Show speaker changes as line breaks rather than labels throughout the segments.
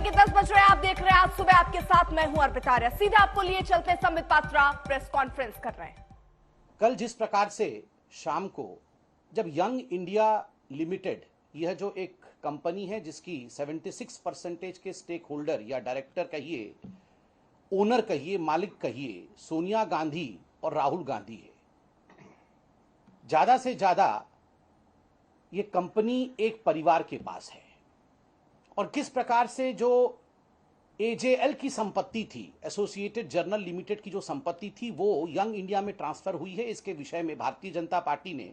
सुबह के 10 बज रहे हैं। आप देख रहे हैं आज सुबह आपके साथ मैं हूं अर्पिता आर्या। सीधे आपको लिए चलते संबित पात्रा प्रेस कॉन्फ्रेंस कर रहे हैं।
कल जिस प्रकार से शाम को जब यंग इंडिया लिमिटेड, यह जो एक कंपनी है जिसकी 76% के स्टेक होल्डर या डायरेक्टर कहिए, ओनर कहिए, मालिक कहिए, सोनिया गांधी और राहुल गांधी है। ज्यादा से ज्यादा ये कंपनी एक परिवार के पास है और किस प्रकार से जो एजेएल की संपत्ति थी, एसोसिएटेड जर्नल लिमिटेड की जो संपत्ति थी, वो यंग इंडिया में ट्रांसफर हुई है, इसके विषय में भारतीय जनता पार्टी ने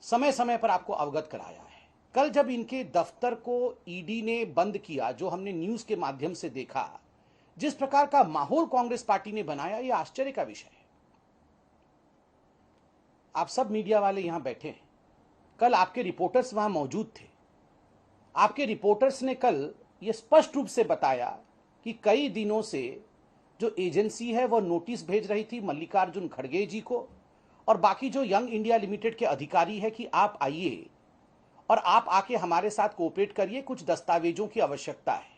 समय समय पर आपको अवगत कराया है। कल जब इनके दफ्तर को ईडी ने बंद किया, जो हमने न्यूज के माध्यम से देखा, जिस प्रकार का माहौल कांग्रेस पार्टी ने बनाया, यह आश्चर्य का विषय है। आप सब मीडिया वाले यहां बैठे हैं, कल आपके रिपोर्टर्स वहां मौजूद थे। आपके रिपोर्टर्स ने कल यह स्पष्ट रूप से बताया कि कई दिनों से जो एजेंसी है वह नोटिस भेज रही थी मल्लिकार्जुन खड़गे जी को और बाकी जो यंग इंडिया लिमिटेड के अधिकारी है कि आप आइए और आप आके हमारे साथ कोऑपरेट करिए, कुछ दस्तावेजों की आवश्यकता है।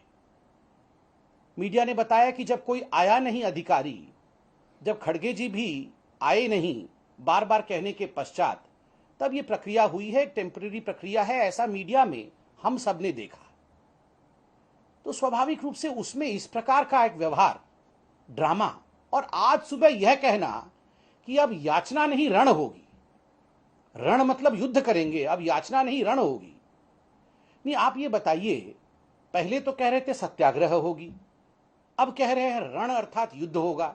मीडिया ने बताया कि जब कोई आया नहीं अधिकारी, जब खड़गे जी भी आए नहीं बार बार कहने के पश्चात, तब यह प्रक्रिया हुई है, टेम्परेरी प्रक्रिया है, ऐसा मीडिया में हम सब ने देखा। तो स्वाभाविक रूप से उसमें इस प्रकार का एक व्यवहार, ड्रामा, और आज सुबह यह कहना कि अब याचना नहीं रण होगी, रण मतलब युद्ध करेंगे, अब याचना नहीं रण होगी। नहीं, आप ये बताइए, पहले तो कह रहे थे सत्याग्रह होगी, अब कह रहे हैं रण अर्थात युद्ध होगा।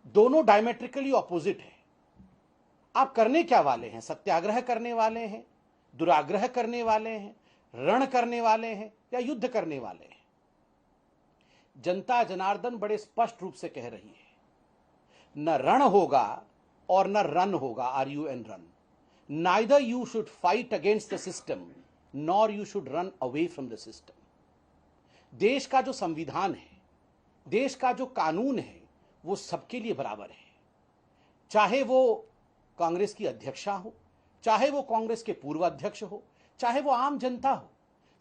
दोनों डायमेट्रिकली ऑपोजिट है। आप करने क्या वाले हैं? सत्याग्रह करने वाले हैं, दुराग्रह करने वाले हैं, रण करने वाले हैं या युद्ध करने वाले हैं? जनता जनार्दन बड़े स्पष्ट रूप से कह रही है, न रण होगा और न रन होगा, RUN run. Neither you should fight against the system nor you should run away from the system. देश का जो संविधान है, देश का जो कानून है, वो सबके लिए बराबर है। चाहे वो कांग्रेस की अध्यक्षा हो, चाहे वो कांग्रेस के पूर्व अध्यक्ष हो, चाहे वो आम जनता हो,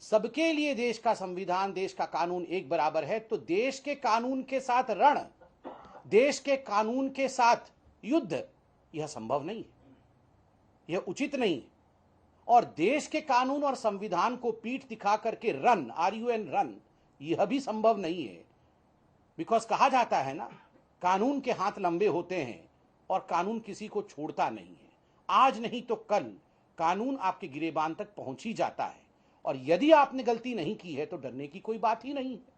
सबके लिए देश का संविधान, देश का कानून एक बराबर है। तो देश के कानून के साथ रण, देश के कानून के साथ युद्ध, यह संभव नहीं है, यह उचित नहीं है। और देश के कानून और संविधान को पीठ दिखा करके रन, RUN रन, यह भी संभव नहीं है। बिकॉज कहा जाता है ना, कानून के हाथ लंबे होते हैं और कानून किसी को छोड़ता नहीं है। आज नहीं तो कल कानून आपके गिरेबान तक पहुंच ही जाता है और यदि आपने गलती नहीं की है तो डरने की कोई बात ही नहीं है।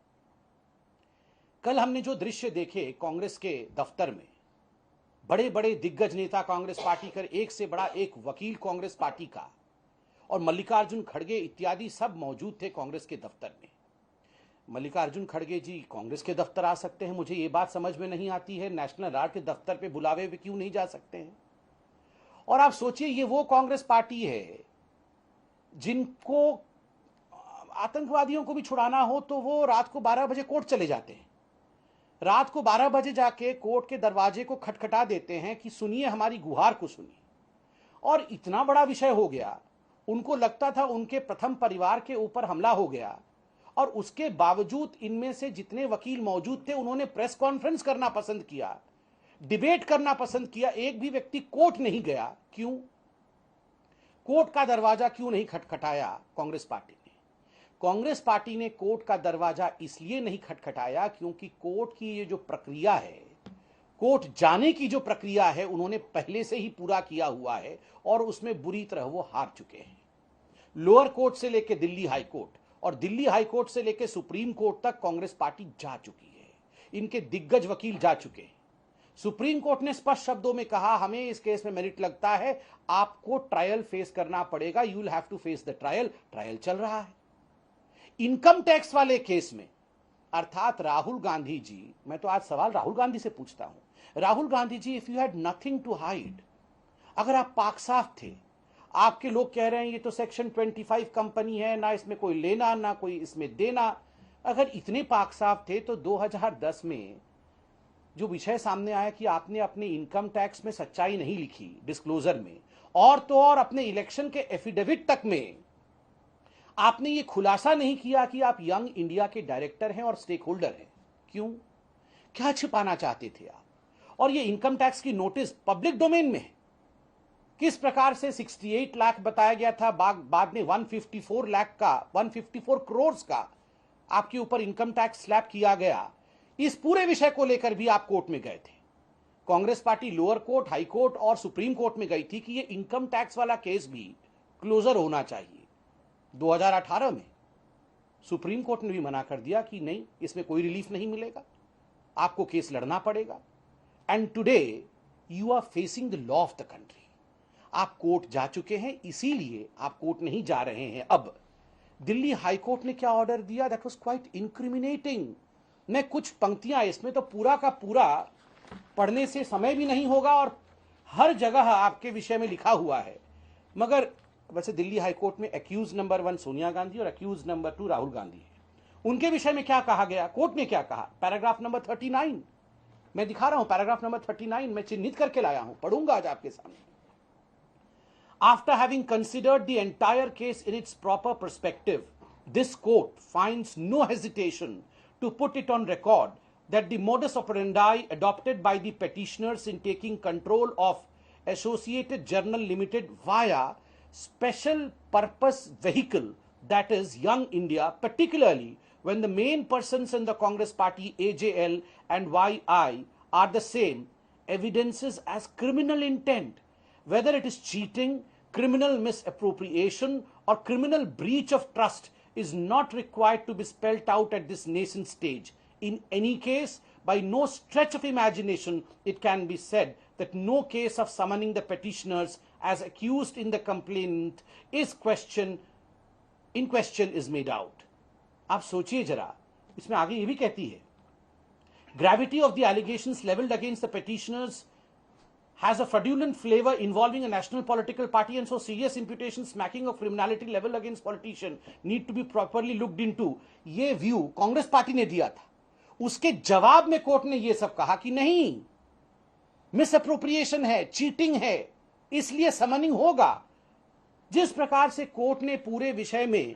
कल हमने जो दृश्य देखे कांग्रेस के दफ्तर में, बड़े बड़े दिग्गज नेता कांग्रेस पार्टी कर, एक से बड़ा एक वकील कांग्रेस पार्टी का और मल्लिकार्जुन खड़गे इत्यादि सब मौजूद थे कांग्रेस के दफ्तर में। मल्लिकार्जुन खड़गे जी कांग्रेस के दफ्तर आ सकते हैं, मुझे ये बात समझ में नहीं आती है, नेशनल हेराल्ड के दफ्तर पे बुलावे हुए क्यों नहीं जा सकते हैं? और आप सोचिए, ये वो कांग्रेस पार्टी है जिनको आतंकवादियों को भी छुड़ाना हो तो वो रात को 12 बजे कोर्ट चले जाते हैं, रात को 12 बजे जाके कोर्ट के दरवाजे को खटखटा देते हैं कि सुनिए हमारी गुहार को सुनिए। और इतना बड़ा विषय हो गया, उनको लगता था उनके प्रथम परिवार के ऊपर हमला हो गया और उसके बावजूद इनमें से जितने वकील मौजूद थे उन्होंने प्रेस कॉन्फ्रेंस करना पसंद किया, डिबेट करना पसंद किया, एक भी व्यक्ति कोर्ट नहीं गया। क्यों? कोर्ट का दरवाजा क्यों नहीं खटखटाया कांग्रेस पार्टी ने? कांग्रेस पार्टी ने कोर्ट का दरवाजा इसलिए नहीं खटखटाया क्योंकि कोर्ट की ये जो प्रक्रिया है, कोर्ट जाने की जो प्रक्रिया है, उन्होंने पहले से ही पूरा किया हुआ है और उसमें बुरी तरह वो हार चुके हैं। लोअर कोर्ट से लेकर दिल्ली हाई कोर्ट और दिल्ली हाई कोर्ट से लेकर सुप्रीम कोर्ट तक कांग्रेस पार्टी जा चुकी है, इनके दिग्गज वकील जा चुके हैं। सुप्रीम कोर्ट ने स्पष्ट शब्दों में कहा, हमें इस केस में मेरिट लगता है, आपको ट्रायल फेस करना पड़ेगा, you will have to face the trial. Trial चल रहा है। इनकम टैक्स वाले केस में, अर्थात राहुल गांधी जी, मैं तो आज सवाल राहुल गांधी से पूछता हूं, Rahul Gandhi ji, if you had nothing to hide, अगर आप पाक साफ थे, आपके लोग कह रहे हैं ये तो सेक्शन 25 कंपनी है, ना इसमें कोई लेना ना कोई इसमें देना, अगर इतने पाक साफ थे तो 2010 में जो विषय सामने आया कि आपने अपने इनकम टैक्स में सच्चाई नहीं लिखी डिस्क्लोजर में, और तो और अपने इलेक्शन के एफिडेविट तक में आपने ये खुलासा नहीं किया कि आप यंग इंडिया के डायरेक्टर हैं और स्टेक होल्डर हैं। क्यों? क्या छिपाना चाहते थे आप? और ये इनकम टैक्स की नोटिस पब्लिक डोमेन में है। किस प्रकार से 68 लाख बताया गया था, बाद में 154 लाख का, 154 करोड़ का आपके ऊपर इनकम टैक्स स्लैब किया गया। इस पूरे विषय को लेकर भी आप कोर्ट में गए थे। Congress party lower court, high court और सुप्रीम कोर्ट में गई थी कि ये इनकम टैक्स वाला केस भी क्लोजर होना चाहिए। 2018 में सुप्रीम कोर्ट ने भी मना कर दिया कि नहीं, इसमें कोई रिलीफ नहीं मिलेगा, आपको केस लड़ना पड़ेगा। And today you are facing the law of the country. आप कोर्ट जा चुके हैं, इसीलिए आप कोर्ट नहीं जा रहे हैं। अब दिल्ली हाई कोर्ट ने क्या ऑर्डर दिया, दैट वाज क्वाइट इंक्रिमिनेटिंग। मैं कुछ पंक्तियां, इसमें तो पूरा का पूरा पढ़ने से समय भी नहीं होगा और हर जगह आपके विषय में लिखा हुआ है। मगर वैसे दिल्ली हाई कोर्ट में एक्यूज नंबर 1 सोनिया गांधी और एक्यूज नंबर 2 राहुल गांधी है। उनके विषय में क्या कहा गया, कोर्ट ने क्या कहा, पैराग्राफ नंबर 39 मैं दिखा रहा हूं। पैराग्राफ नंबर 39 मैं चिन्हित करके लाया हूं, पढ़ूंगा आज आपके सामने। After having considered the entire case in its proper perspective, this court finds no hesitation to put it on record that the modus operandi adopted by the petitioners in taking control of Associated Journal Limited via special purpose vehicle, that is Young India, particularly when the main persons in the Congress party AJL and YI are the same, evidences as criminal intent. Whether it is cheating, criminal misappropriation, or criminal breach of trust is not required to be spelled out at this nascent stage. In any case, by no stretch of imagination, it can be said that no case of summoning the petitioners as accused in the complaint in question is made out. आप सोचिए जरा, इसमें आगे ये भी कहती है, gravity of the allegations leveled against the petitioners has a fraudulent flavor involving a national political party, and so serious imputations smacking of criminality level against politician need to be properly looked into. ये view Congress party ने दिया था। उसके जवाब में court ने ये सब कहा कि नहीं, मिस अप्रोप्रिएशन है, चीटिंग है, इसलिए समनिंग होगा। जिस प्रकार से कोर्ट ने पूरे विषय में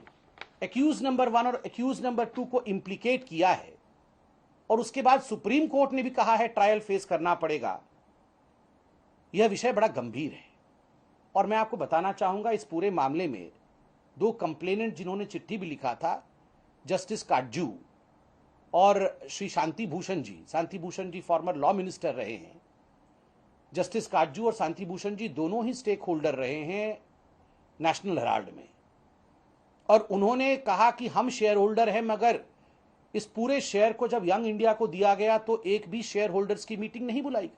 एक्यूज नंबर 1 और एक्यूज नंबर 2 को इंप्लीकेट किया है, और उसके बाद सुप्रीम कोर्ट ने भी कहा है ट्रायल फेस करना पड़ेगा, यह विषय बड़ा गंभीर है। और मैं आपको बताना चाहूंगा, इस पूरे मामले में 2 कंप्लेनेंट जिन्होंने चिट्ठी भी लिखा था, जस्टिस काटजू और Shri Shanti Bhushan ji. Shanti Bhushan ji former law minister रहे हैं। जस्टिस काटजू और शांति भूषण जी दोनों ही स्टेक होल्डर रहे हैं नेशनल हेराल्ड में, और उन्होंने कहा कि हम शेयर होल्डर हैं, मगर इस पूरे शेयर को जब यंग इंडिया को दिया गया तो एक भी शेयर होल्डर्स की मीटिंग नहीं बुलाई गई,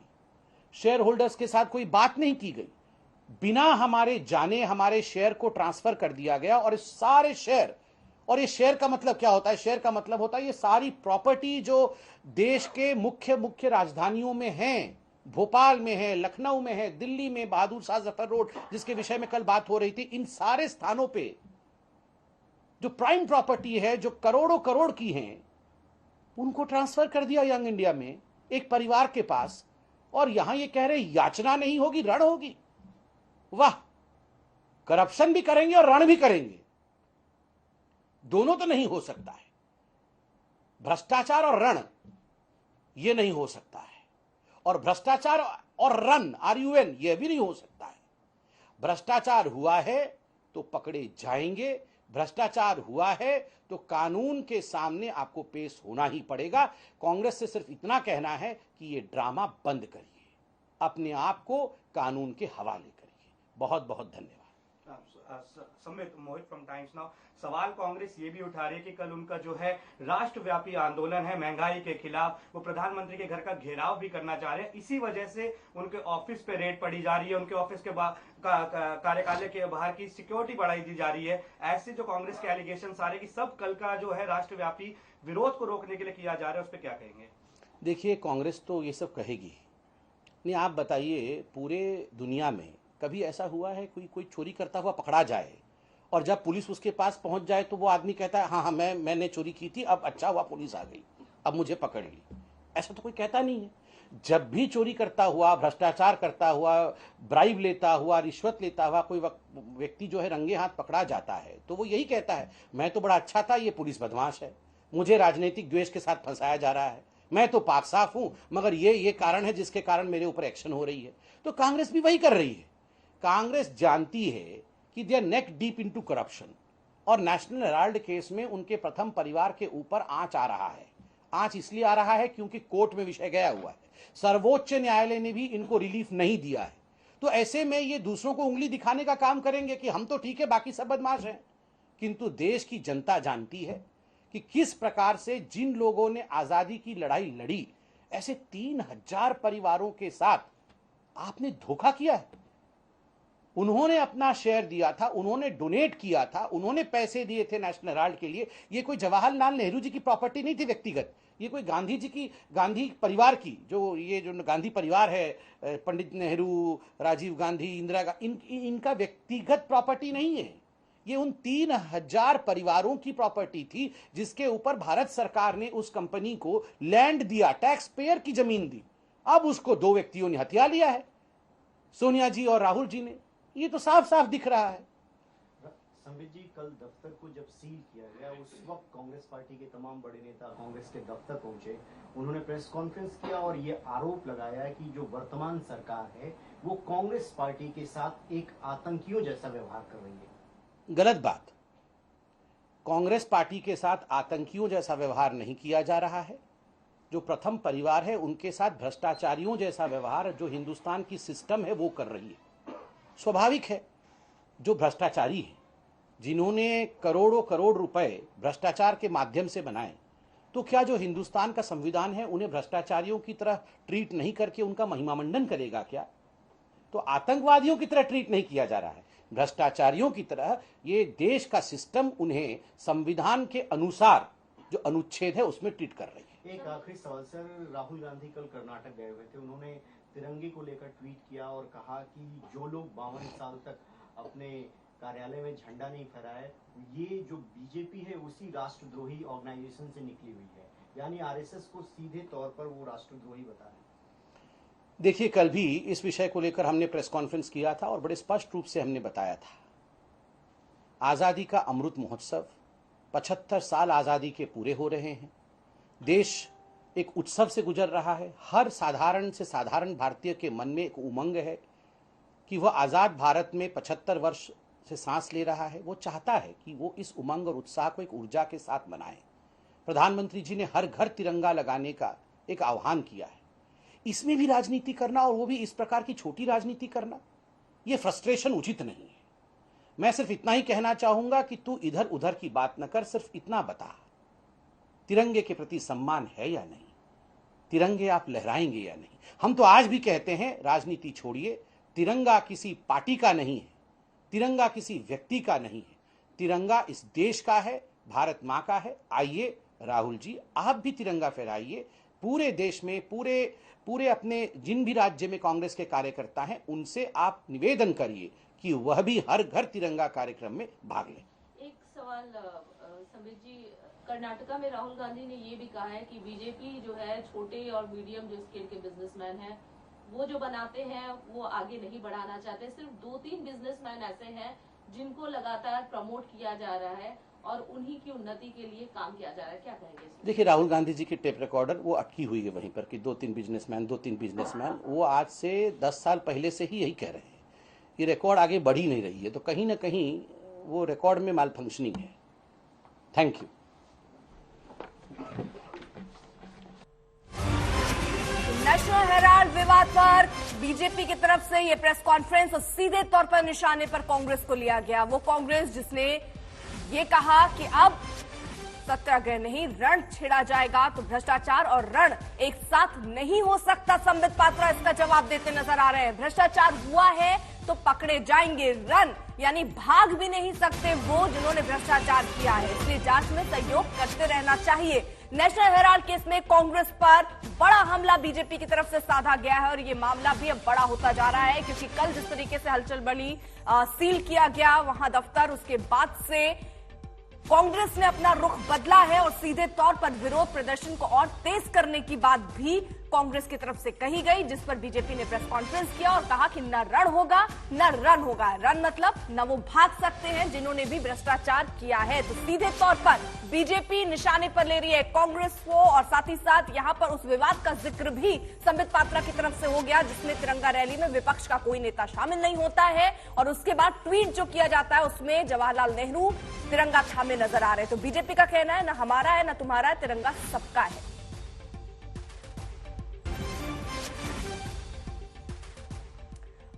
शेयर होल्डर्स के साथ कोई बात नहीं की गई, बिना हमारे जाने हमारे शेयर को ट्रांसफर कर दिया गया। और इस सारे शेयर, और ये शेयर का मतलब क्या होता है, शेयर का मतलब होता है ये सारी प्रॉपर्टी जो देश के मुख्य राजधानियों में हैं, भोपाल में है, लखनऊ में है, दिल्ली में बहादुर शाह जफर रोड जिसके विषय में कल बात हो रही थी, इन सारे स्थानों पे जो प्राइम प्रॉपर्टी है, जो करोड़ों करोड़ की हैं, उनको ट्रांसफर कर दिया यंग इंडिया में एक परिवार के पास। और यहां ये कह रहे याचना नहीं होगी, रण होगी। वाह, करप्शन भी करेंगे और रण भी करेंगे, दोनों तो नहीं हो सकता है। भ्रष्टाचार और रण ये नहीं हो सकता है, और भ्रष्टाचार और रन RUN ये भी नहीं हो सकता है। भ्रष्टाचार हुआ है तो पकड़े जाएंगे, भ्रष्टाचार हुआ है तो कानून के सामने आपको पेश होना ही पड़ेगा। कांग्रेस से सिर्फ इतना कहना है कि ये ड्रामा बंद करिए, अपने आप को कानून के हवाले करिए। बहुत बहुत धन्यवाद।
समित मोहित फ्रॉम टाइम्स नाउ। सवाल कांग्रेस ये भी उठा रही है कि कल उनका जो है राष्ट्रव्यापी आंदोलन है महंगाई के खिलाफ, वो प्रधानमंत्री के घर का घेराव भी करना चाह रहे हैं। इसी वजह से उनके ऑफिस पे रेड पड़ी जा रही है, उनके ऑफिस के कार्यकालय के बाहर की सिक्योरिटी बढ़ाई दी जा रही है। ऐसे जो कांग्रेस के एलिगेशन सारे की सब कल का जो है राष्ट्रव्यापी विरोध को रोकने के लिए किया जा रहा है, उस पर क्या कहेंगे?
देखिए, कांग्रेस तो ये सब कहेगी नहीं। आप बताइए, पूरे दुनिया में कभी ऐसा हुआ है कोई चोरी करता हुआ पकड़ा जाए और जब पुलिस उसके पास पहुंच जाए तो वो आदमी कहता है हाँ मैंने चोरी की थी, अब अच्छा हुआ पुलिस आ गई, अब मुझे पकड़ ली? ऐसा तो कोई कहता नहीं है। जब भी चोरी करता हुआ, भ्रष्टाचार करता हुआ, ब्राइब लेता हुआ, रिश्वत लेता हुआ कोई व्यक्ति जो है रंगे हाथ पकड़ा जाता है तो वो यही कहता है, मैं तो बड़ा अच्छा था, ये पुलिस बदमाश है, मुझे राजनीतिक द्वेष के साथ फंसाया जा रहा है, मैं तो पाक साफ हूं, मगर ये कारण है जिसके कारण मेरे ऊपर एक्शन हो रही है। तो कांग्रेस भी वही कर रही है। कांग्रेस जानती है कि they are neck deep into corruption, और नेशनल हेराल्ड केस में उनके प्रथम परिवार के ऊपर आंच आ रहा है। आंच इसलिए आ रहा है क्योंकि कोर्ट में विषय गया हुआ है, सर्वोच्च न्यायालय ने भी इनको रिलीफ नहीं दिया है। तो ऐसे में ये दूसरों को उंगली दिखाने का काम करेंगे कि हम तो ठीक है, बाकी सब बदमाश हैं। किंतु देश की जनता जानती है कि किस प्रकार से जिन लोगों ने आजादी की लड़ाई लड़ी, ऐसे 3000 परिवारों के साथ आपने धोखा किया है। उन्होंने अपना शेयर दिया था, उन्होंने डोनेट किया था, उन्होंने पैसे दिए थे नेशनल हेराल्ड के लिए। ये कोई जवाहरलाल नेहरू जी की प्रॉपर्टी नहीं थी व्यक्तिगत, ये कोई गांधी जी की, गांधी परिवार की, जो गांधी परिवार है, पंडित नेहरू, राजीव गांधी, इंदिरा गांधी, इनका व्यक्तिगत प्रॉपर्टी नहीं है। ये उन 3000 परिवारों की प्रॉपर्टी थी जिसके ऊपर भारत सरकार ने उस कंपनी को लैंड दिया, टैक्स पेयर की जमीन दी। अब उसको 2 व्यक्तियों ने हथिया लिया है, सोनिया जी और राहुल जी ने। ये तो साफ साफ दिख रहा है।
संबित जी, कल दफ्तर को जब सील किया गया उस वक्त कांग्रेस पार्टी के तमाम बड़े नेता कांग्रेस के दफ्तर पहुंचे, उन्होंने प्रेस कॉन्फ्रेंस किया और ये आरोप लगाया कि जो वर्तमान सरकार है वो कांग्रेस पार्टी के साथ एक आतंकियों जैसा व्यवहार कर रही है।
गलत बात। कांग्रेस पार्टी के साथ आतंकियों जैसा व्यवहार नहीं किया जा रहा है। जो प्रथम परिवार है उनके साथ भ्रष्टाचारियों जैसा व्यवहार जो हिंदुस्तान की सिस्टम है वो कर रही है। स्वाभाविक है, जो भ्रष्टाचारी हैं, जिन्होंने करोड़ों करोड़ रुपए भ्रष्टाचार के माध्यम से बनाए, तो क्या जो हिंदुस्तान का संविधान है उन्हें भ्रष्टाचारियों की तरह ट्रीट नहीं करके उनका महिमामंडन करेगा क्या? तो आतंकवादियों की तरह ट्रीट नहीं किया जा रहा है, भ्रष्टाचारियों की तरह ये देश का सिस्टम उन्हें संविधान के अनुसार जो अनुच्छेद है उसमें ट्रीट कर रही है।
एक आखिरी सवाल सर, राहुल गांधी कल कर्नाटक गए हुए थे, उन्होंने तिरंगे को लेकर ट्वीट किया और कहा कि जो लोग 52 साल तक अपने कार्यालय में झंडा नहीं फहराए, ये जो बीजेपी है उसी राष्ट्रद्रोही ऑर्गेनाइजेशन से निकली हुई है, यानी आरएसएस को सीधे तौर पर वो राष्ट्रद्रोही बता रहे हैं।
देखिए, कल भी इस विषय को लेकर हमने प्रेस कॉन्फ्रेंस किया था और बड़े स्पष्ट रूप से हमने बताया था, आजादी का अमृत महोत्सव, 75 साल आजादी के पूरे हो रहे हैं, देश एक उत्सव से गुजर रहा है। हर साधारण से साधारण भारतीय के मन में एक उमंग है कि वह आजाद भारत में 75 वर्ष से सांस ले रहा है। वो चाहता है कि वो इस उमंग और उत्साह को एक ऊर्जा के साथ मनाए। प्रधानमंत्री जी ने हर घर तिरंगा लगाने का एक आह्वान किया है। इसमें भी राजनीति करना, और वो भी इस प्रकार की छोटी राजनीति करना, ये फ्रस्ट्रेशन उचित नहीं है। मैं सिर्फ इतना ही कहना चाहूंगा कि तू इधर उधर की बात न कर, सिर्फ इतना बता, तिरंगे के प्रति सम्मान है या नहीं, तिरंगे आप लहराएंगे या नहीं। हम तो आज भी कहते हैं, राजनीति छोड़िए, तिरंगा किसी पार्टी का नहीं है, तिरंगा किसी व्यक्ति का नहीं है, तिरंगा इस देश का है, भारत मां का है। आइए राहुल जी, आप भी तिरंगा फहराइए। पूरे देश में, पूरे अपने जिन भी राज्य में कांग्रेस के कार्यकर्ता हैं उनसे आप निवेदन करिए कि वह भी हर घर तिरंगा कार्यक्रम में भाग लें।
एक सवाल संबित जी, कर्नाटका में राहुल गांधी ने ये भी कहा है कि बीजेपी जो है छोटे और मीडियम जो स्केल के बिजनेसमैन हैं वो जो बनाते हैं वो आगे नहीं बढ़ाना चाहते। सिर्फ 2-3 बिजनेसमैन ऐसे हैं जिनको लगातार प्रमोट किया जा रहा है और उन्हीं की उन्नति के लिए काम किया जा रहा है। क्या कहेंगे?
देखिए, राहुल गांधी जी की टेप रिकॉर्डर वो अटकी हुई है वहीं पर कि 2-3 बिजनेसमैन, वो आज से 10 साल पहले से ही यही कह रहे हैं। ये रिकॉर्ड आगे बढ़ ही नहीं रही है, तो कहीं ना कहीं वो रिकॉर्ड में माल फंक्शनिंग है। Thank you.
नेशनल हेराल्ड विवाद पर बीजेपी की तरफ से यह प्रेस कॉन्फ्रेंस सीधे तौर पर निशाने पर कांग्रेस को लिया गया। वो कांग्रेस जिसने ये कहा कि अब सत्याग्रह नहीं, रण छेड़ा जाएगा, तो भ्रष्टाचार और रण एक साथ नहीं हो सकता। संबित पात्रा इसका जवाब देते नजर आ रहे हैं। भ्रष्टाचार हुआ है तो पकड़े जाएंगे, रण यानी भाग भी नहीं सकते वो जिन्होंने भ्रष्टाचार किया है, इसलिए जांच में सहयोग करते रहना चाहिए। नेशनल हेराल्ड केस में कांग्रेस पर बड़ा हमला बीजेपी की तरफ से साधा गया है और ये मामला भी अब बड़ा होता जा रहा है, क्योंकि कल जिस तरीके से हलचल बढ़ी, सील किया गया वहां दफ्तर, उसके बाद से कांग्रेस ने अपना रुख बदला है और सीधे तौर पर विरोध प्रदर्शन को और तेज करने की बात भी कांग्रेस की तरफ से कही गई, जिस पर बीजेपी ने प्रेस कॉन्फ्रेंस किया और कहा कि न रण होगा न रन होगा। रन मतलब न वो भाग सकते हैं जिन्होंने भी भ्रष्टाचार किया है। तो सीधे तौर पर बीजेपी निशाने पर ले रही है कांग्रेस को और साथ ही साथ यहां पर उस विवाद का जिक्र भी संबित पात्रा की तरफ से हो गया जिसमें तिरंगा रैली में विपक्ष का कोई नेता शामिल नहीं होता है और उसके बाद ट्वीट जो किया जाता है उसमें जवाहरलाल नेहरू तिरंगा थामे नजर आ रहे हैं। तो बीजेपी का कहना है न हमारा है न तुम्हारा है, तिरंगा सबका है।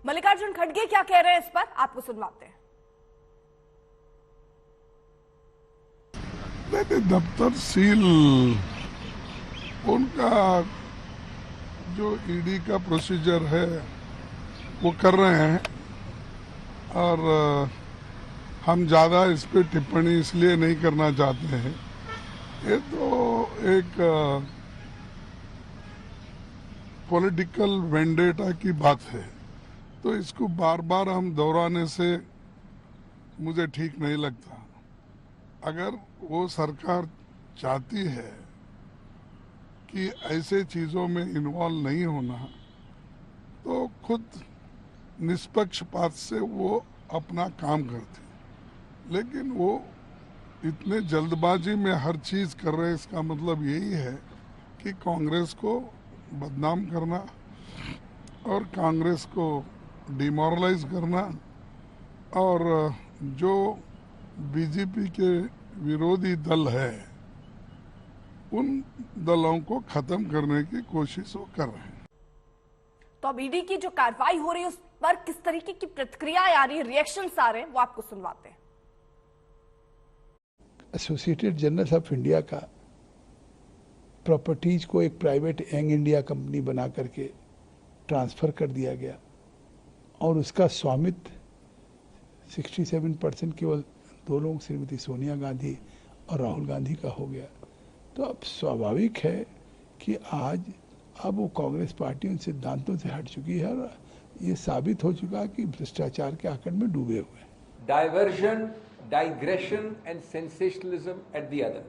मल्लिकार्जुन खड़गे क्या कह रहे हैं इस पर, आपको सुनवाते हैं।
दफ्तर सील उनका जो ईडी का प्रोसीजर है वो कर रहे हैं और हम ज्यादा इस पे टिप्पणी इसलिए नहीं करना चाहते हैं। ये तो एक पॉलिटिकल वेंडेटा की बात है, तो इसको बार बार हम दोहराने से मुझे ठीक नहीं लगता। अगर वो सरकार चाहती है कि ऐसे चीजों में इन्वॉल्व नहीं होना तो खुद निष्पक्षपात से वो अपना काम करती, लेकिन वो इतने जल्दबाजी में हर चीज कर रहे हैं। इसका मतलब यही है कि कांग्रेस को बदनाम करना और कांग्रेस को डिमोरलाइज करना और जो बीजेपी के विरोधी दल है उन दलों को खत्म करने की कोशिश वो कर रहे हैं।
तो अब ईडी की जो कार्रवाई हो रही है उस पर किस तरीके की प्रतिक्रिया आ रही है, रिएक्शंस आ रहे हैं, वो आपको सुनवाते हैं।
एसोसिएटेड जर्नल्स ऑफ इंडिया का प्रॉपर्टीज को एक प्राइवेट यंग इंडिया कंपनी बना करके ट्रांसफर कर दिया गया और उसका स्वामित्व 67% केवल दो लोग, श्रीमती सोनिया गांधी और राहुल गांधी का हो गया। तो अब स्वाभाविक है कि आज अब वो कांग्रेस पार्टी उन सिद्धांतों से हट चुकी है और ये साबित हो चुका है कि भ्रष्टाचार के आकड़ में डूबे हुए हैं।
Diversion, digression and sensationalism at the other.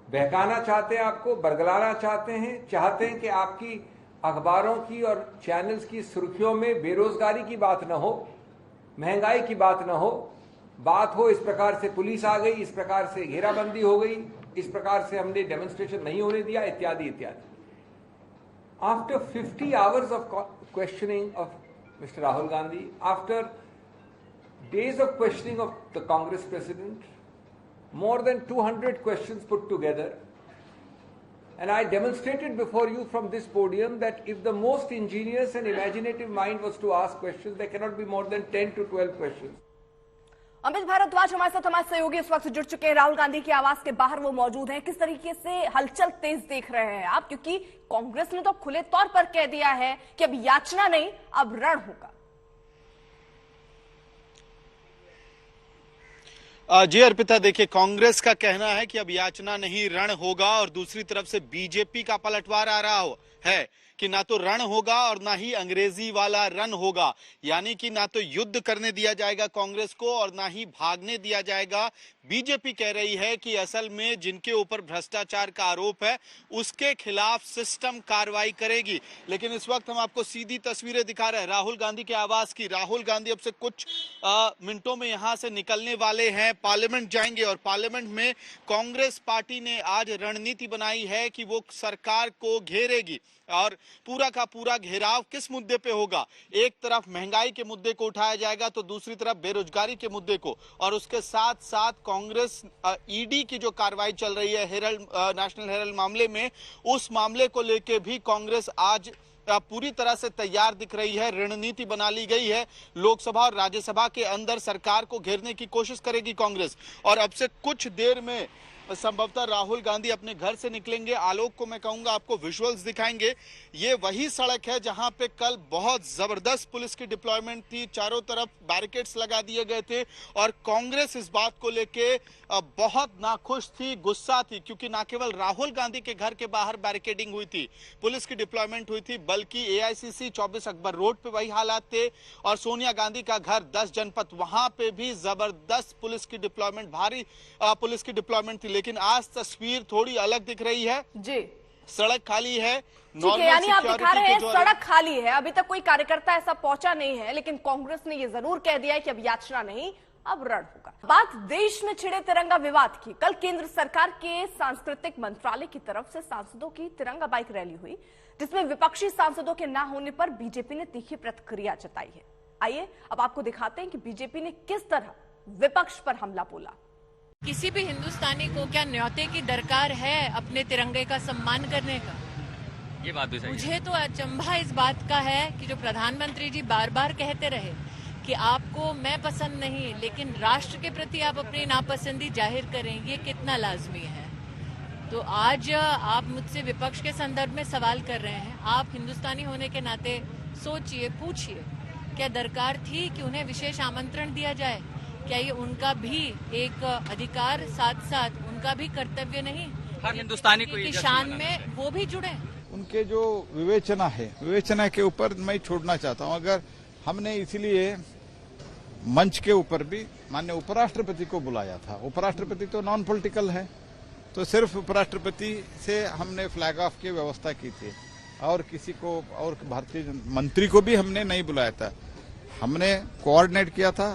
बहकाना चाहते हैं आपको, बरगलाना चाहते हैं कि आपकी अखबारों की और चैनल्स की सुर्खियों में बेरोजगारी की बात न हो, महंगाई की बात न हो, बात हो इस प्रकार से पुलिस आ गई, इस प्रकार से घेराबंदी हो गई, इस प्रकार से हमने डेमोन्स्ट्रेशन नहीं होने दिया, इत्यादि इत्यादि। After 50 hours of questioning of Mr. Rahul Gandhi, after days of questioning of the Congress president, more than 200 questions put together, and I demonstrated before you from this podium that if the most ingenious and imaginative mind was to ask questions, there cannot be more than 10 to 12 questions.
Amit Bhardwaj हमारे साथ हमारे सहयोगी इस वक्त जुड़ चुके हैं। राहुल गांधी के आवास के बाहर वो मौजूद हैं। किस तरीके से हलचल तेज देख रहे हैं आप, क्योंकि कांग्रेस ने तो खुले तौर पर कह दिया है कि अब याचना नहीं, अब रण होगा।
जी अर्पिता, देखिए कांग्रेस का कहना है कि अब याचना नहीं रण होगा और दूसरी तरफ से बीजेपी का पलटवार आ रहा है कि ना तो रण होगा और ना ही अंग्रेजी वाला रन होगा, यानी कि ना तो युद्ध करने दिया जाएगा कांग्रेस को और ना ही भागने दिया जाएगा। बीजेपी कह रही है कि असल में जिनके ऊपर भ्रष्टाचार का आरोप है उसके खिलाफ सिस्टम कार्रवाई करेगी। लेकिन इस वक्त हम आपको सीधी तस्वीरें दिखा रहे हैं राहुल गांधी के आवास की। राहुल गांधी अब से कुछ मिनटों में यहां से निकलने वाले हैं, पार्लियामेंट जाएंगे और पार्लियामेंट में कांग्रेस पार्टी ने आज रणनीति बनाई है कि वो सरकार को घेरेगी और पूरा का पूरा घेराव किस मुद्दे पे होगा। एक तरफ महंगाई के मुद्दे को उठाया जाएगा तो दूसरी तरफ बेरोजगारी के मुद्दे को, और उसके साथ साथ कांग्रेस ईडी की जो कार्रवाई चल रही है नेशनल हेराल्ड मामले में, उस मामले को लेके भी कांग्रेस आज पूरी तरह से तैयार दिख रही है। रणनीति बना ली गई है। लोकसभा और राज्यसभा के अंदर सरकार को घेरने की कोशिश करेगी कांग्रेस। और अब से कुछ देर में संभवतः राहुल गांधी अपने घर से निकलेंगे। आलोक को मैं कहूंगा आपको विजुअल्स दिखाएंगे। ये वही सड़क है जहां पे कल बहुत जबरदस्त पुलिस की डिप्लॉयमेंट थी, चारों तरफ बैरिकेड्स लगा दिए गए थे और कांग्रेस इस बात को लेके बहुत नाखुश थी, गुस्सा थी, क्योंकि ना केवल राहुल गांधी के घर के बाहर बैरिकेडिंग हुई थी, पुलिस की डिप्लॉयमेंट हुई थी, बल्कि एआईसीसी 24 अकबर रोड पे वही हालात थे और सोनिया गांधी का घर 10 जनपद, वहां पे भी जबरदस्त पुलिस की डिप्लॉयमेंट, भारी पुलिस की डिप्लॉयमेंट थी। लेकिन आज तस्वीर थोड़ी अलग दिख रही है जी। सड़क खाली है,
यानी आप दिखा रहे हैं सड़क खाली है, अभी तक कोई कार्यकर्ता ऐसा पहुंचा नहीं है, लेकिन कांग्रेस ने ये जरूर कह दिया है कि अब याचना नहीं, अब रण होगा। बात देश में छिड़े तिरंगा विवाद की। कल केंद्र सरकार के सांस्कृतिक मंत्रालय की तरफ से सांसदों की तिरंगा बाइक रैली हुई, जिसमें विपक्षी सांसदों के ना होने पर बीजेपी ने तीखी प्रतिक्रिया जताई है। आइए अब आपको दिखाते हैं कि बीजेपी ने किस तरह विपक्ष पर हमला बोला।
किसी भी हिंदुस्तानी को क्या न्योते की दरकार है अपने तिरंगे का सम्मान करने का?
ये बात भी सही है।
मुझे तो अचंभा इस बात का है कि जो प्रधानमंत्री जी बार बार कहते रहे कि आपको मैं पसंद नहीं, लेकिन राष्ट्र के प्रति आप अपनी नापसंदी जाहिर करें, ये कितना लाजमी है। तो आज आप मुझसे विपक्ष के संदर्भ में सवाल कर रहे हैं। आप हिंदुस्तानी होने के नाते सोचिए, पूछिए, क्या दरकार थी कि उन्हें विशेष आमंत्रण दिया जाए? क्या ये उनका भी एक अधिकार, साथ साथ उनका भी कर्तव्य नहीं?
हर हिंदुस्तानी को
की शान में वो भी जुड़े।
उनके जो विवेचना है, विवेचना के ऊपर मैं छोड़ना चाहता हूं। अगर हमने इसीलिए मंच के ऊपर भी माननीय उपराष्ट्रपति को बुलाया था। उपराष्ट्रपति तो नॉन पॉलिटिकल है, तो सिर्फ उपराष्ट्रपति से हमने फ्लैग ऑफ की व्यवस्था की थी और किसी को और भारतीय मंत्री को भी हमने नहीं बुलाया था। हमने कोऑर्डिनेट किया था,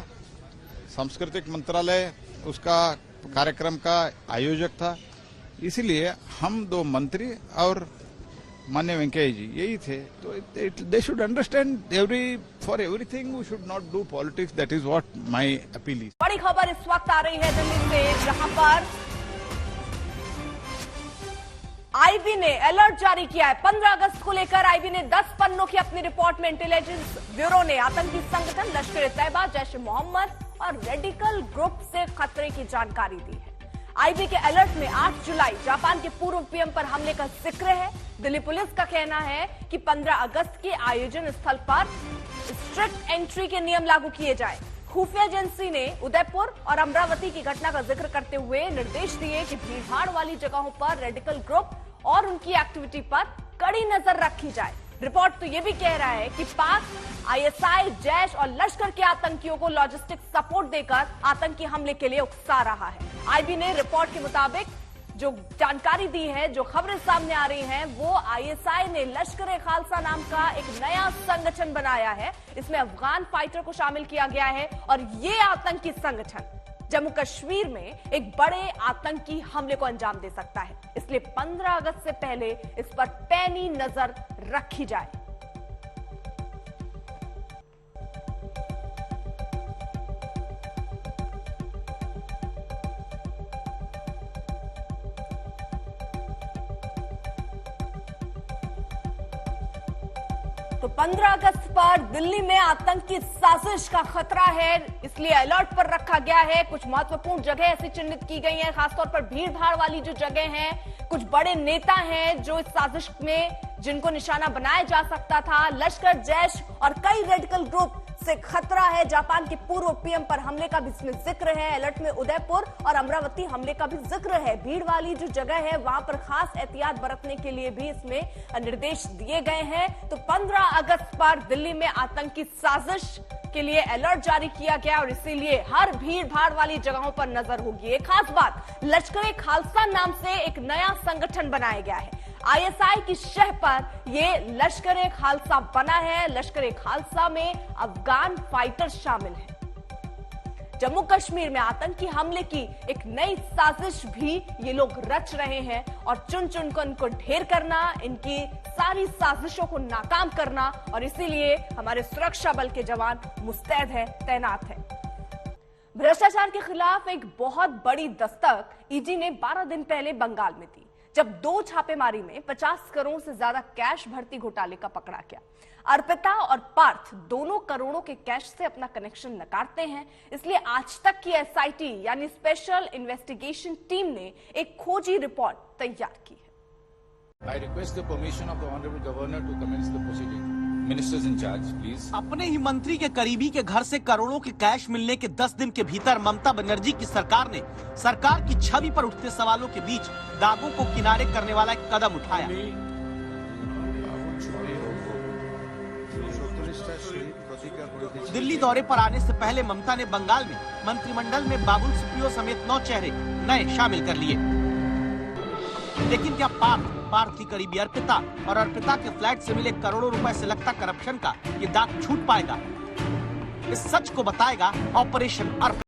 सांस्कृतिक मंत्रालय उसका कार्यक्रम का आयोजक था, इसलिए हम दो मंत्री और माननीय वेंकैया जी यही थे। तो they should understand for everything we should not do politics, that is what my appeal is.
बड़ी खबर इस वक्त आ रही है दिल्ली से, जहां पर आईबी ने अलर्ट जारी किया है। 15 अगस्त को लेकर आईबी ने 10 पन्नों की अपनी रिपोर्ट में इंटेलिजेंस ब्यूरो ने आतंकी संगठन लश्कर-ए-तैयबा, जैश-ए-मोहम्मद और रेडिकल ग्रुप से खतरे की जानकारी दी है। आईबी के अलर्ट में 8 जुलाई जापान के पूर्व पीएम पर हमले का जिक्र है। दिल्ली पुलिस का कहना है कि 15 अगस्त के आयोजन स्थल पर स्ट्रिक्ट एंट्री के नियम लागू किए जाए। खुफिया एजेंसी ने उदयपुर और अमरावती की घटना का जिक्र करते हुए निर्देश दिए कि भीड़भाड़ वाली जगहों पर रेडिकल ग्रुप और उनकी एक्टिविटी पर कड़ी नजर रखी जाए। रिपोर्ट तो ये भी कह रहा है कि पाक आईएसआई, जैश और लश्कर के आतंकियों को लॉजिस्टिक सपोर्ट देकर आतंकी हमले के लिए उकसा रहा है। आईबी ने रिपोर्ट के मुताबिक जो जानकारी दी है, जो खबरें सामने आ रही हैं, वो आईएसआई ने लश्कर-ए-खालसा नाम का एक नया संगठन बनाया है। इसमें अफगान फाइटर को शामिल किया गया है और ये आतंकी संगठन जम्मू कश्मीर में एक बड़े आतंकी हमले को अंजाम दे सकता है। इसलिए 15 अगस्त से पहले इस पर पैनी नजर रखी जाए। तो 15 अगस्त पर दिल्ली में आतंकी साजिश का खतरा है, इसलिए अलर्ट पर रखा गया है। कुछ महत्वपूर्ण जगह ऐसी चिन्हित की गई हैं, खासतौर पर भीड़ भाड़ वाली जो जगह हैं। कुछ बड़े नेता हैं जो इस साजिश में जिनको निशाना बनाया जा सकता था। लश्कर, जैश और कई रेडिकल ग्रुप से खतरा है। जापान के पूर्व पीएम पर हमले का भी इसमें जिक्र है। अलर्ट में उदयपुर और अमरावती हमले का भी जिक्र है। भीड़ वाली जो जगह है वहां पर खास एहतियात बरतने के लिए भी इसमें निर्देश दिए गए हैं। तो 15 अगस्त पर दिल्ली में आतंकी साजिश के लिए अलर्ट जारी किया गया और इसीलिए हर भीड़ भाड़ वाली जगहों पर नजर होगी। एक खास बात, लश्कर-ए-खालसा नाम से एक नया संगठन बनाया गया है। आईएसआई की शह पर यह लश्कर-ए-खालसा बना है। लश्कर-ए-खालसा में अफगान फाइटर शामिल हैं। जम्मू कश्मीर में आतंकी हमले की एक नई साजिश भी ये लोग रच रहे हैं और चुन चुन कर इनको ढेर करना, इनकी सारी साजिशों को नाकाम करना, और इसीलिए हमारे सुरक्षा बल के जवान मुस्तैद है, तैनात है। भ्रष्टाचार के खिलाफ एक बहुत बड़ी दस्तक ईडी ने 12 दिन पहले बंगाल में दी, जब 2 छापेमारी में 50 करोड़ से ज्यादा कैश भर्ती घोटाले का पकड़ा गया। अर्पिता और पार्थ दोनों करोड़ों के कैश से अपना कनेक्शन नकारते हैं, इसलिए आज तक की एसआईटी यानी स्पेशल इन्वेस्टिगेशन टीम ने एक खोजी रिपोर्ट तैयार की है।
I request the permission of the Honorable Governor to commence the proceeding. Ministers in charge, please.
अपने ही मंत्री के करीबी के घर से करोड़ों के कैश मिलने के 10 दिन के भीतर ममता बनर्जी की सरकार ने सरकार की छवि पर उठते सवालों के बीच दागों को किनारे करने वाला एक कदम उठाया। दिल्ली दौरे पर आने से पहले ममता ने बंगाल में मंत्रिमंडल में बाबुल सुप्रियो समेत 9 चेहरे नए शामिल कर लिए। लेकिन क्या पार्थ की करीबी अर्पिता और अर्पिता के फ्लैट से मिले करोड़ों रुपए से लगता करप्शन का ये दाग छूट पाएगा? इस सच को बताएगा ऑपरेशन अर्पिता।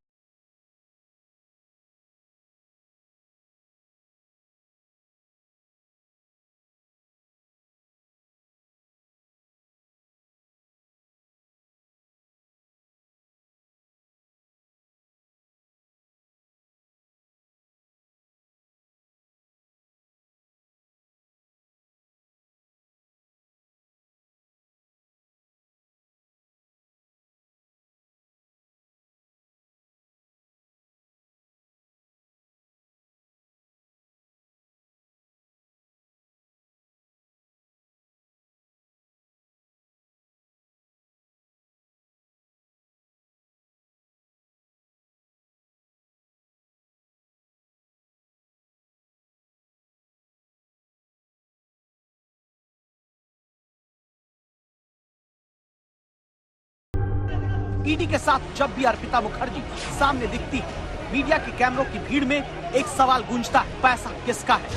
ईडी के साथ जब भी अर्पिता मुखर्जी सामने दिखती है, मीडिया के कैमरों की भीड़ में एक सवाल गूंजता है, पैसा किसका है?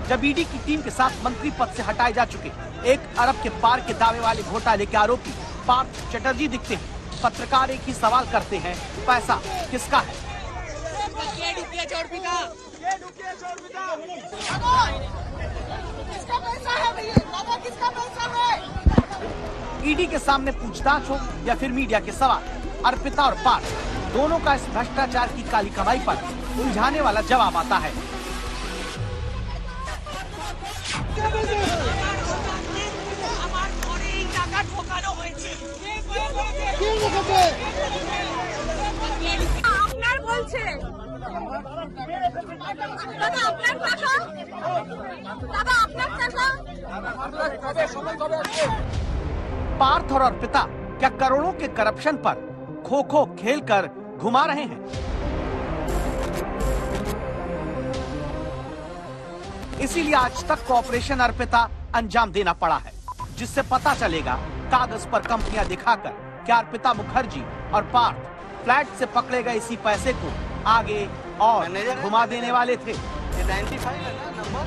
जब ईडी की टीम के साथ मंत्री पद से हटाए जा चुके 1 अरब के पार के दावे वाले घोटाले के आरोपी पार्थ चटर्जी दिखते हैं, पत्रकार एक ही सवाल करते हैं, पैसा किसका है? ईडी के सामने पूछताछ हो या फिर मीडिया के सवाल, अर्पिता और पार्थ दोनों का इस भ्रष्टाचार की काली कमाई पर उलझाने वाला जवाब आता है। पार्थ और अर्पिता क्या करोड़ों के करप्शन पर खो-खो खेलकर घुमा रहे हैं? इसीलिए आज तक को ऑपरेशन अर्पिता अंजाम देना पड़ा है, जिससे पता चलेगा कागज पर कंपनियां दिखाकर क्या अर्पिता मुखर्जी और पार्थ फ्लैट से पकड़े गए इसी पैसे को आगे और घुमा देने वाले थे। 95 है ना नंबर?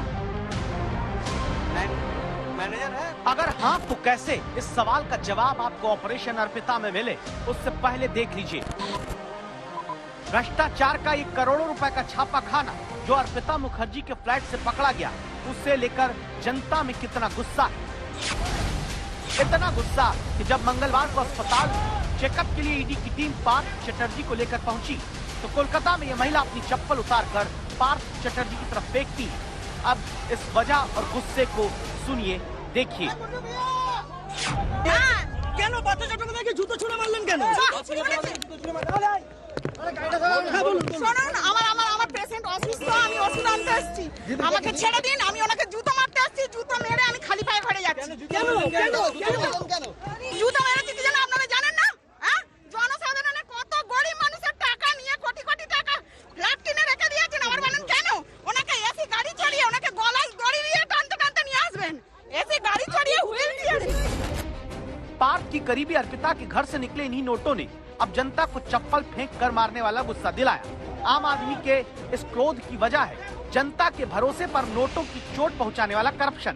मैनेजर है? अगर हाँ तो कैसे? इस सवाल का जवाब आपको ऑपरेशन अर्पिता में मिले उससे पहले देख लीजिए। भ्रष्टाचार का 1 करोड़ों रुपए का छापा खाना जो अर्पिता मुखर्जी के फ्लैट से पकड़ा गया, उससे लेकर जनता में कितना गुस्सा है। इतना गुस्सा कि जब मंगलवार को अस्पताल चेकअप के लिए ईडी की टीम पार्थ चटर्जी को लेकर पहुंची तो कोलकाता में यह महिला अपनी चप्पल उतारकर पार्थ चटर्जी की तरफ फेंकती। अब इस वजह और गुस्से को सुनिए, देखिए।
जूतो छुड़ा मारलेन केन? আমার পেশেন্ট অসুস্থ, আমি ওষুধ আনতে আসছি, আমাকে ছেড়ে দিন, আমি ওনাকে জুতো মারতে আসছি, জুতো মেরে আমি খালি পায়ে ঘরে যাচ্ছি। কেন জুতো মেরে দিতে জানেন? আপনারা জানেন না? হ্যাঁ, জনসাধারণের কত গরিব মানুষের টাকা নিয়ে কোটি কোটি টাকা ফ্ল্যাট কিনে রেখে দিয়েছেন, আবার বলেন কেন ওনাকে এসি গাড়ি চড়িয়ে ওনাকে গলায় দড়ি দিয়ে টানতে টানতে নিয়ে আসবেন, এসি গাড়ি চড়িয়ে হুইল চেয়ারে।
पार्थ की करीबी अर्पिता के घर से निकले इन्हीं नोटों ने अब जनता को चप्पल फेंक कर मारने वाला गुस्सा दिलाया। आम आदमी के इस क्रोध की वजह है जनता के भरोसे पर नोटों की चोट पहुंचाने वाला करप्शन।